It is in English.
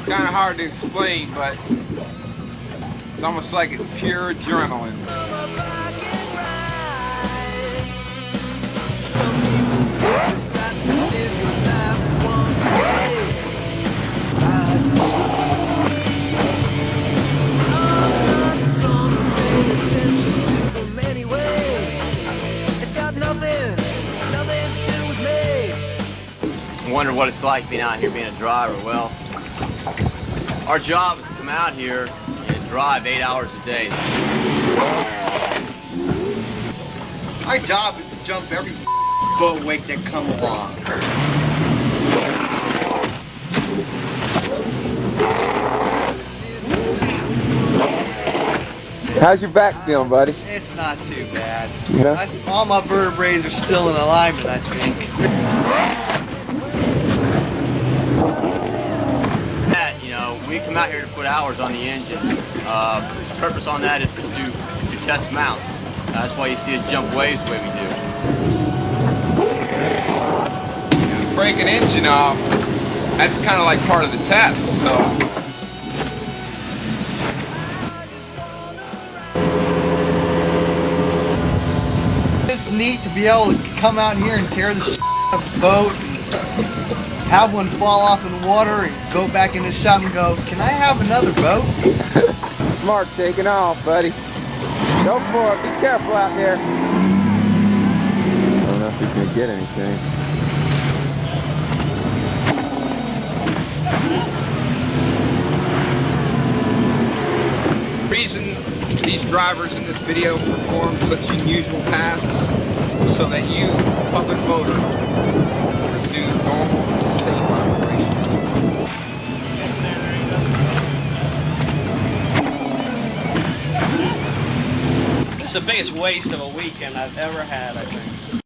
kind of hard to explain, but it's almost like it's pure adrenaline. I wonder what it's like being out here being a driver. Well, our job is to come out here and drive 8 hours a day. My job is to jump every boat wake that comes along. How's your back feeling, buddy? It's not too bad. Yeah. All my vertebrae are still in alignment, I think. You know, we come out here to put hours on the engine. The purpose on that is to test mounts. That's why you see us jump waves the way we do. Break an engine off, that's kind of like part of the test, so. It's neat to be able to come out here and tear the shit out of the boat and have one fall off in the water and go back in the shop and go, can I have another boat? Mark taking off, buddy. Go for it. Be careful out there. I don't know if he's going to get anything. The reason these drivers in this video perform such unusual tasks is so that you, public voter, pursue normal, safe operations. It's the biggest waste of a weekend I've ever had, I think.